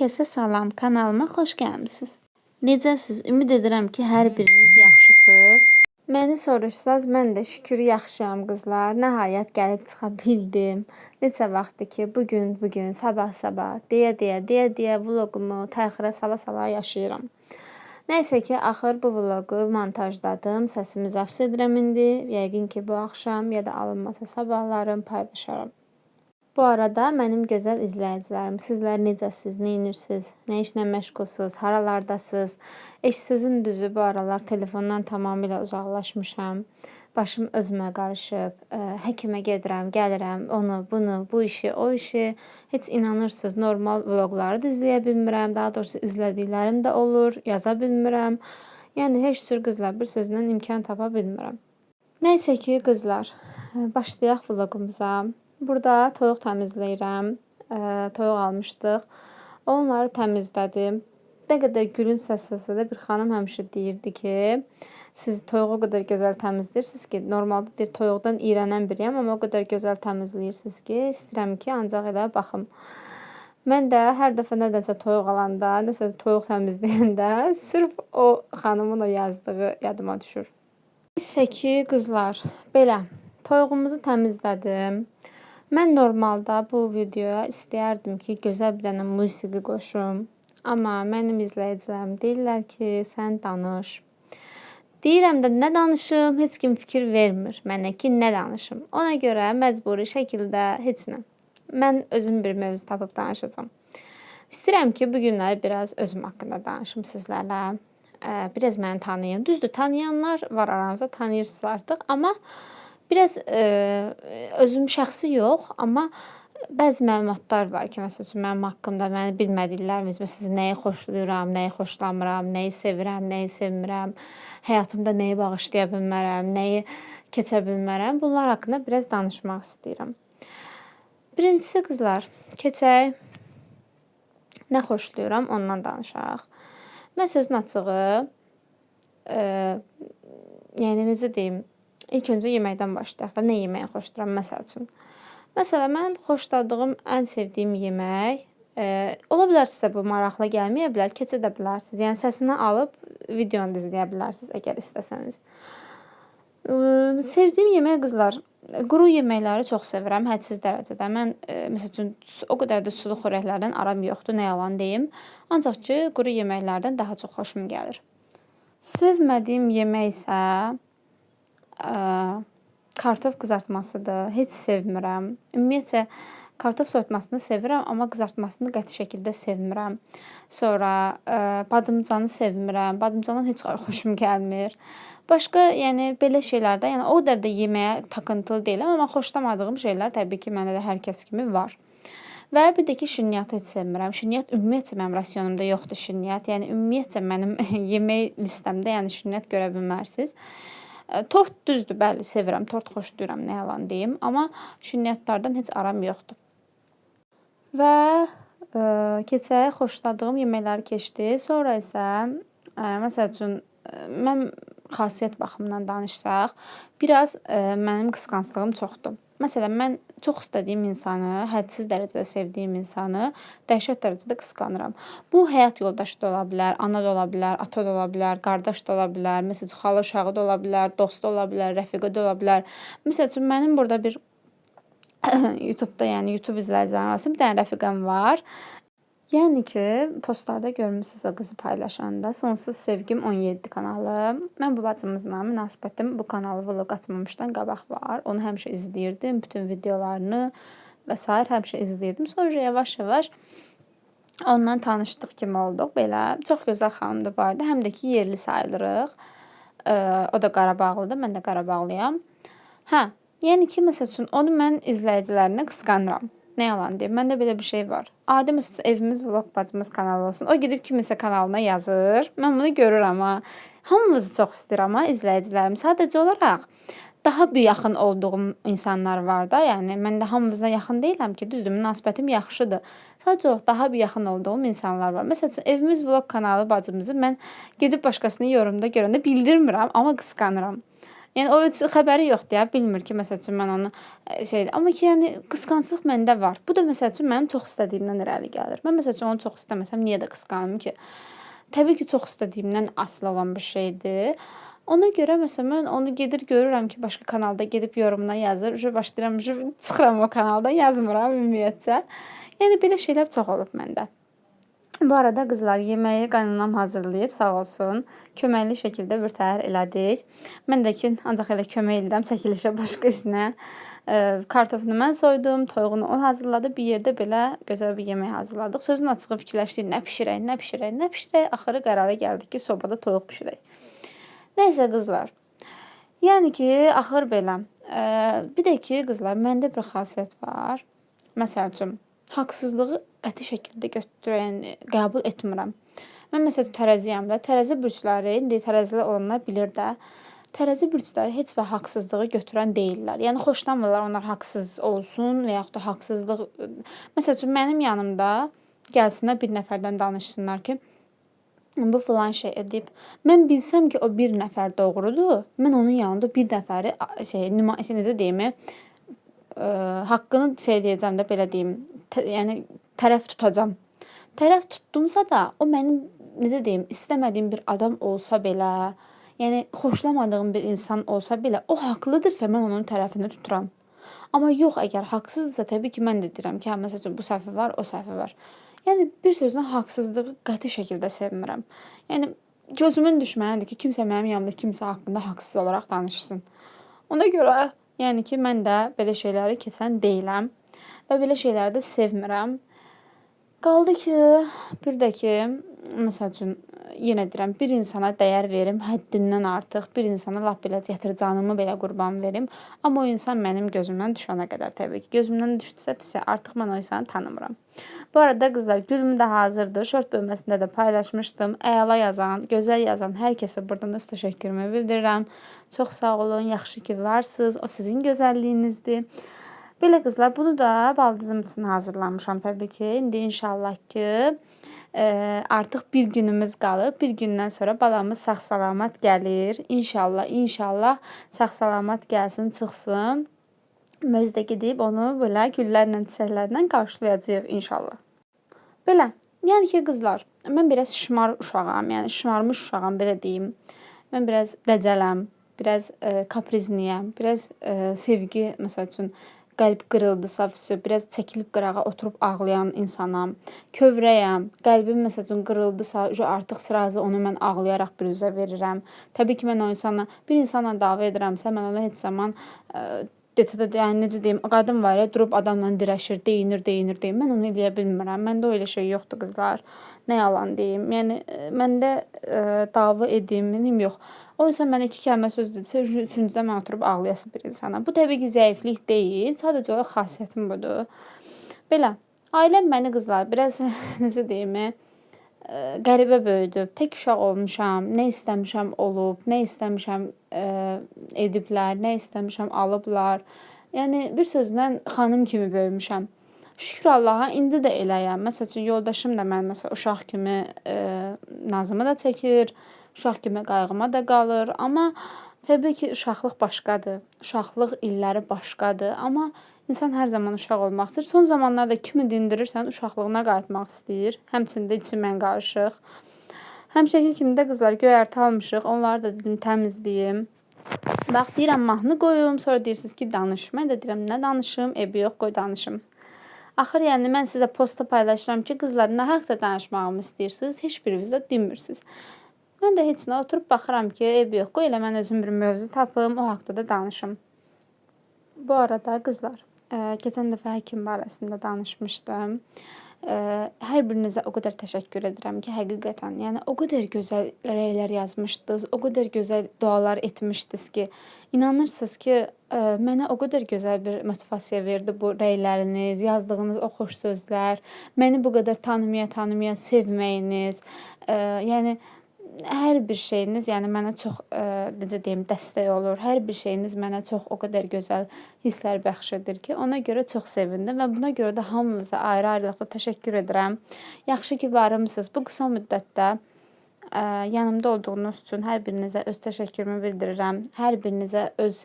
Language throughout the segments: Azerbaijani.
Hər kəsə salam, kanalıma xoş gəlmisiniz. Necəsiz? Ümid edirəm ki, hər biriniz yaxşısınız. Məni soruşsaz, mən də şükür yaxşıyam qızlar. Nəhayət gəlib çıxa bildim. Neçə vaxtdır ki, bugün, sabah deyə vloqumu təxirə sala yaşayıram. Nəysə ki, axır bu vloqu montajladım. Səsimi zəfs edirəm indi. Yəqin ki, bu axşam ya da alınmasa sabahlarım paylaşaram. Bu arada mənim gözəl izləyicilərim, sizlər necəsiz, neyinirsiniz, nə işlə məşğulsuz, haralardasınız? Sözün düzü bu aralar telefondan tamamilə uzaqlaşmışam. Başım özümə qarışıb, həkimə gedirəm, gəlirəm, onu, bunu, bu işi, o işi. Heç inanırsınız, normal vloqları da izləyə bilmirəm, daha doğrusu izlədiklərim də olur, yaza bilmirəm. Yəni heç cür qızlar bir sözlə imkan tapa bilmirəm. Nəysə ki, qızlar, başlayaq vloqumuza. Burada toyuq təmizləyirəm. Toyuq almışdıq. Onları təmizlədim. Nə qədər gülün səslisi də bir xanım həmişə deyirdi ki, siz toyuğu o qədər gözəl təmizləyirsiniz ki, normalda deyir toyuqdan iyrənən biriyəm, amma o qədər gözəl təmizləyirsiniz ki, istəyirəm ki, ancaq elə baxım. Mən də hər dəfə nədəsə toyuq alanda, nəsə toyuq təmizləyəndə sırf o xanımın o yazdığı yadıma düşür. Nəysə ki, qızlar, belə toyuğumuzu təmizlədim. Mən normalda bu videoya istəyərdim ki, gözəl bir dənə musiqi qoşum. Amma mənim izləyicilərim deyirlər ki, sən danış. Deyirəm də nə danışım, heç kim fikir vermir mənə ki, nə danışım. Ona görə məcburi şəkildə heç nə. Mən özüm bir mövzu tapıb danışacağam. İstəyirəm ki, bu günlər biraz özüm haqqında danışım sizlərlə. Biraz məni tanıyın. Düzdür, tanıyanlar var aranızda, tanıyırsınız artıq. Amma biraz özüm şəxsi yox, amma bəzi məlumatlar var ki, məsələn, mənim haqqımda məni bilmədikləriniz, məsələn, nəyi xoşlayıram, nəyi xoşlamıram, nəyi sevirəm, nəyi sevmirəm, həyatımda nəyi bağışlaya bilmərəm, nəyi keçə bilmərəm. Bunlar haqqında biraz danışmaq istəyirəm. Birincisi, qızlar, keçək. Nə xoşlayıram, ondan danışaq. Mən sözün açığı, yəni necə deyim, İlk öncə yeməkdən başlayaq da. Nə yeməyi xoşlayıram məsəl üçün? Məsələn, mənim xoşladığım, ən sevdiyim yemək, ola bilər sizə bu maraqlı gəlməyə bilər, keçə də bilərsiniz. Yəni səsini alıb videonu da izləyə bilərsiniz əgər istəsəniz. Sevdiyim yemək qızlar, quru yeməkləri çox sevirəm, hədsiz dərəcədə. Mən məsəl üçün o qədər də sulu xörəklərdən aram yoxdur, nə yalan deyim. Ancaq ki, quru yeməklərdən daha çox xoşum gəlir. Sevmədiyim yemək isə kartof qızartmasıdır. Heç sevmirəm. Ümumiyyətcə kartof soyutmasını sevirəm, amma qızartmasını qəti şəkildə sevmirəm. Sonra badımcanı sevmirəm. Badımcandan heç xoşum gəlmir. Başqa, yəni belə şeylərdə, yəni o qədər də yeməyə takıntılı deyiləm, amma xoşlamadığım şeylər təbii ki, məndə də hər kəs kimi var. Və bir də ki, şirniyyatı heç sevmirəm. Şirniyyat ümumiyyətcə mənim rasionumda yoxdur şirniyyat. Yəni ümumiyyətcə mənim yemək listemdə yəni şirniyyat görə bilmərsiniz. Tort düzdür, bəli, sevirəm. Tort xoşlayıram, nə yalan deyim. Amma şirniyyatlardan heç aram yoxdur. Və keçək, xoşladığım yeməkləri keçdi. Sonra isə, məsəl üçün, mən xasiyyət baxımından danışsaq, biraz mənim qısqanclığım çoxdur. Məsələn, mən çox istədiyim insanı, hədsiz dərəcədə sevdiyim insanı dəhşət dərəcədə qısqanıram. Bu, həyat yoldaşı da ola bilər, ana da ola bilər, ata da ola bilər, qardaş da ola bilər, məsələn, xala uşağı da ola bilər, dost da ola bilər, rəfiqə da ola bilər. Məsəl üçün, mənim burada bir YouTube-da, yəni YouTube izləyicilərim arasında bir dənə rəfiqəm var. Yəni ki, postlarda görmüsünüz o qızı paylaşanda. Sonsuz sevgim 17 kanalı. Mən bu bacımızla münasibətim bu kanalı vlog açmamışdan qabaq var. Onu həmişə izləyirdim, bütün videolarını və s. həmişə izləyirdim. Sonra yavaş-yavaş ondan tanışdıq kimi olduq. Belə çox gözəl xanımdır bu arada. Həm də ki, yerli sayılırıq. O da Qarabağlıdır, mən də Qarabağlıyam. Yəni ki, məsəl üçün, onu mən izləyicilərinə qısqanıram. Nə yalan deyim, məndə belə bir şey var. Adi məsəl üçün, evimiz vlog bacımız kanalı olsun. O gedib kiminsə kanalına yazır. Mən bunu görürəm ha. Hamınızı çox istəyirəm ha, izləyicilərim. Sadəcə olaraq daha bir yaxın olduğum insanlar var da. Yəni, mən də hamınıza yaxın deyiləm ki, düzdür, münasibətim yaxşıdır. Sadəcə daha bir yaxın olduğum insanlar var. Məsəl üçün, evimiz vlog kanalı bacımızı mən gedib başqasının yorumda görəndə bildirmirəm, amma qısqanıram. Yəni o heç xəbəri yoxdur ya, bilmir ki, məsəl üçün mən onu şeydir. Amma ki, yəni qısqanclıq məndə var. Bu da məsəl üçün mənim çox istədiyimdən irəli gəlir. Mən məsəl üçün onu çox istəməsəm niyə də qısqanım ki? Təbii ki, çox istədiyimdən asılı olan bir şeydir. Ona görə məsələn mən onu gedir görürəm ki, başqa kanalda gedib yorumuna yazır. Başlayıram, çıxıram o kanaldan, yazmıram ümumiyyətcə. Yəni belə şeylər çox olub məndə. Bu arada qızlar, yeməyi qaynanam hazırlayıb, sağ olsun. Köməkli şəkildə birtəhər elədik. Mən də ki, ancaq elə kömək edirəm çəkilişə, başqa işinə. Kartofunu mən soydum, toyuğunu o hazırladı. Bir yerdə belə gözəl bir yemək hazırladıq. Sözün açığı fikirləşdik, nə bişirək. Axırı qərara gəldik ki, sobada toyuq bişirək. Nəysə qızlar. Yəni ki, axır belə. Bir də ki, qızlar, məndə bir xasiyyət var. Məsəl üçün, haqsızlığı qəti şəkildə qəbul etmirəm. Mən məsələn tərəziyəm də. Tərəzi burcları, indi tərəzili olanlar bilir də. Tərəzi burcları heç vaxt haqsızlığı götürən deyillər. Yəni xoşlamırlar onlar haqsız olsun və yaxud da haqsızlıq. Məsəl üçün mənim yanımda gəlsinlər bir nəfərdən danışsınlar ki, bu filan şey edib. Mən bilsəm ki, o bir nəfər doğrudur, mən onun yanında bir nəfəri necə deyim, haqqını deyəcəm də belə deyim. Yəni tərəf tutacam. Tərəf tutdumsa da, o mənim necə deyim, istəmədiyim bir adam olsa belə, yəni xoşlamadığım bir insan olsa belə, o haqlıdırsa mən onun tərəfini tuturam. Amma yox, əgər haqsızdırsa, təbii ki, mən də deyirəm ki, məsəl üçün bu səhvi var, o səhvi var. Yəni bir sözlə haqsızlığı qəti şəkildə sevmirəm. Yəni gözümün düşmənidir ki, kimsə mənim yanımda kimsə haqqında haqsız olaraq danışsın. Ona görə, yəni ki, mən də belə şeyləri keçən deyiləm və belə şeyləri də sevmirəm. Qaldı ki, bir də ki, məsəl üçün, yenə deyirəm, bir insana dəyər verim həddindən artıq, bir insana lap belə gətir canımı belə qurban verim. Amma o insan mənim gözümdən düşənə qədər təbii ki, gözümdən düşdüsə, artıq mən o insanı tanımıram. Bu arada qızlar, gülüm də hazırdır. Şort bölməsində də paylaşmışdım. Əla yazan, gözəl yazan hər kəsə buradan öz təşəkkürümü bildirirəm. Çox sağ olun, yaxşı ki varsınız. O sizin gözəlliyinizdir. Belə qızlar, bunu da baldızım üçün hazırlamışam təbii ki. İndi inşallah ki, artıq bir günümüz qalıb. Bir gündən sonra balamız sağ-salamat gəlir. İnşallah sağ-salamat gəlsin, çıxsın. Biz də gedib onu belə güllərlə, çiçəklərlə qarşılayacağıq inşallah. Belə, yəni ki, qızlar, mən biraz şımar uşağam, yəni şımarmış uşağam, belə deyim. Mən biraz dəcələm, biraz kaprizniyəm, biraz sevgi, məsəl üçün, qəlb qırıldısa, biraz çəkilib qırağa oturub ağlayan insanam. Kövrəyəm, qəlbim məsəl üçün qırıldısa, artıq sırazı onu mən ağlayaraq bir üzə verirəm. Təbii ki, mən o insana, bir insanla dava edirəmsə, mən ona heç zaman yəni necə deyim, qadın var ya, durub adamla dirəşir, deyinir. Mən onu eləyə bilmirəm. Məndə elə şey yoxdur qızlar. Nə yalan deyim. Yəni məndə dava edeyim yox. O insan mənə 2 kəlmə söz desə, üçüncüdə mən oturub ağlayası bir insanam. Bu təbii ki, zəiflik deyil. Sadəcə o xasiyyətim budur. Belə, ailəm məni qızlar biraz necə deyim, qəribə böyüdüb. Tək uşaq olmuşam. Nə istəmişəm olub, nə istəmişəm ediblər, nə istəmişəm alıblar. Yəni bir sözlə xanım kimi böyümüşəm. Şükür Allaha, indi də eləyəm. Məsəl üçün yoldaşım da mən məsəl uşaq kimi nazımı da çəkir, uşaq kimi qayğıma da qalır. Amma təbii ki, uşaqlıq başqadır. Uşaqlıq illəri başqadır. Amma insan hər zaman uşaq olmaq istəyir. Son zamanlarda kimi dindirirsən, uşaqlığına qayıtmaq istəyir. Həmçində içi mən qarışıq. Həmişəki kimi də qızlar göyərti almışıq. Onları da dedim təmizləyim. Bax, deyirəm mahnı qoyum, sonra deyirsiniz ki, danış. Mən də deyirəm, nə danışım? Yox, qoy danışım. Axır, yəni mən sizə postda paylaşıram ki, qızlar, nə haqda danışmağımı istəyirsiniz? Heç biriniz də dinmirsiniz. Mən də heç nə oturub baxıram ki, yox, qoy elə mən özüm bir mövzu tapım, o haqda da danışım. Bu arada qızlar, keçən dəfə həkim barəsində danışmışdım. Hər birinizə o qədər təşəkkür edirəm ki, həqiqətən, yəni o qədər gözəl rəylər yazmışdınız, o qədər gözəl dualar etmişdiniz ki, inanırsınız ki, mənə o qədər gözəl bir motivasiya verdi bu rəyləriniz, yazdığınız o xoş sözlər, məni bu qədər tanımaya sevməyiniz, yəni hər bir şeyiniz, yəni mənə çox necə deyim, dəstək olur. Hər bir şeyiniz mənə çox o qədər gözəl hisslər bəxş edir ki, ona görə çox sevindim və buna görə də hamınıza ayrı-ayrılıqda təşəkkür edirəm. Yaxşı ki, varımsınız. Bu qısa müddətdə Yanımda olduğunuz üçün hər birinizə öz təşəkkürümü bildirirəm. Hər birinizə öz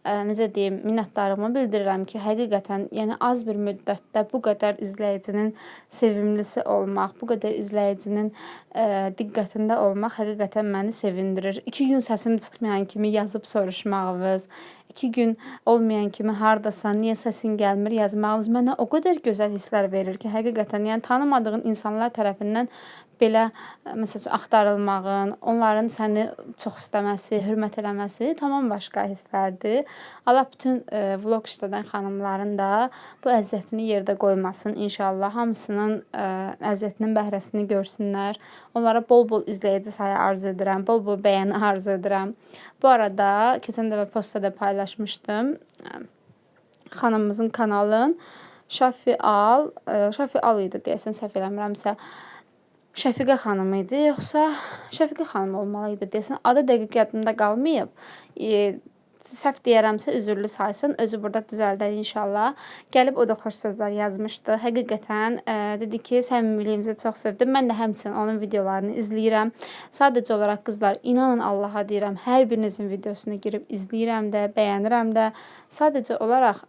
necə deyim, minnətdarlığımı bildirirəm ki, həqiqətən, yəni az bir müddətdə bu qədər izləyicinin sevimlisi olmaq, bu qədər izləyicinin diqqətində olmaq həqiqətən məni sevindirir. 2 gün səsim çıxmayan kimi yazıb soruşmağınız, 2 gün olmayan kimi hardasan, niyə səsin gəlmir yazmağınız mənə o qədər gözəl hisslər verir ki, həqiqətən, yəni tanımadığın insanlar tərəfindən belə məsəl üçün axtarılmağın, onların səni çox istəməsi, hörmət eləməsi tamam başqa hisslərdir. Allah bütün vloq işlədən xanımların da bu əziyyətini yerdə qoymasın inşallah. Hamısının əziyyətinin bəhrəsini görsünlər. Onlara bol-bol izləyici sayı arzu edirəm, bol-bol bəyəni arzu edirəm. Bu arada keçən dəfə postda paylaşmışdım. Xanımımızın kanalın Şafi Al idi deyəsən, səhv eləmirəmsə. Şəfiqə xanım idi, yoxsa Şəfiqə xanım olmalı idi deyəsən. Adı dəqiq yadımda qalmayıb. Səhv deyərəmsə üzürlü saysın, özü burada düzəldər inşallah. Gəlib o da xoş sözlər yazmışdı. Həqiqətən dedi ki, səmimiliyimizi çox sevdim. Mən də həmçinin onun videolarını izləyirəm. Sadəcə olaraq qızlar, inanın Allaha deyirəm, hər birinizin videosuna girib izləyirəm də, bəyənirəm də. Sadəcə olaraq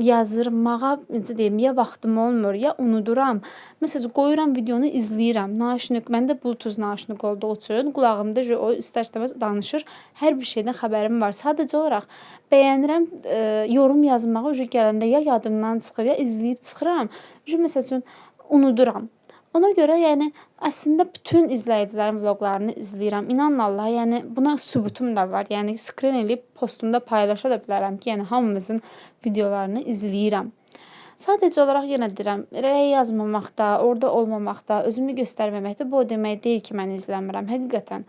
yazırmağa, necə deyim, ya vaxtım olmur, ya unuduram. Məsələn, qoyuram videonu izləyirəm. Naşinik, məndə Bluetooth naşinik olduğu üçün qulağımda o istər-istəməz danışır. Hər bir şeydən xəbərim var. Sadəcə olaraq bəyənirəm, yorum yazmağı gələndə ya yadımdan çıxır, ya izləyib çıxıram. Məsəl üçün unuduram. Ona görə yəni əslində bütün izləyicilərin vloqlarını izləyirəm. İnanın Allaha, yəni buna sübutum da var. Yəni skrin eləyib postumda paylaşa da bilərəm ki, yəni hamımızın videolarını izləyirəm. Sadəcə olaraq yenə deyirəm, rəy yazmamaqda, orada olmamaqda, özümü göstərməməkdə bu o demək deyil ki, mən izləmirəm. Həqiqətən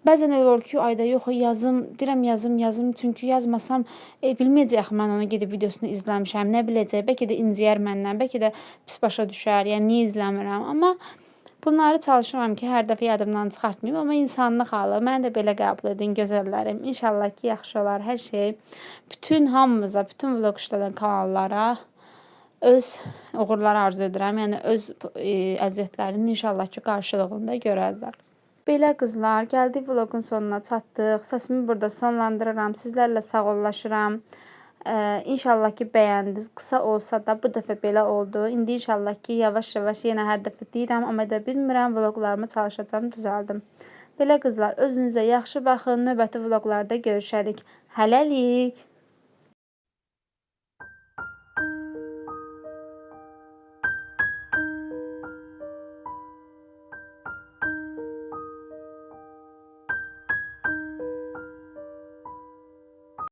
bəzən elə olur ki, ayda yox, yazım, deyirəm yazım, çünki yazmasam bilməyəcək mən onu gedib videosunu izləmişəm, nə biləcək, bəlkə də inciyər məndən, bəlkə də pis başa düşər, yəni niyə izləmirəm, amma bunları çalışıram ki, hər dəfə yadımdan çıxartmayım, amma insanlıq halı, məni də belə qəbul edin, gözəllərim. İnşallah ki, yaxşı olar hər şey. Bütün hamımıza, bütün vlog işlədən kanallara öz uğurlar arzu edirəm, yəni öz əziyyətlərinin inşallah ki, qarşılığında görərlər. Belə qızlar, gəldik vloqun sonuna çatdıq. Səsimi burada sonlandırıram. Sizlərlə sağollaşıram. İnşallah ki, bəyəndiniz. Qısa olsa da bu dəfə belə oldu. İndi inşallah ki, yavaş-yavaş yenə hər dəfə deyirəm, amma edə bilmirəm. Vloqlarımı çalışacağım, düzəldim. Belə qızlar, özünüzə yaxşı baxın. Növbəti vloqlarda görüşərik. Hələlik.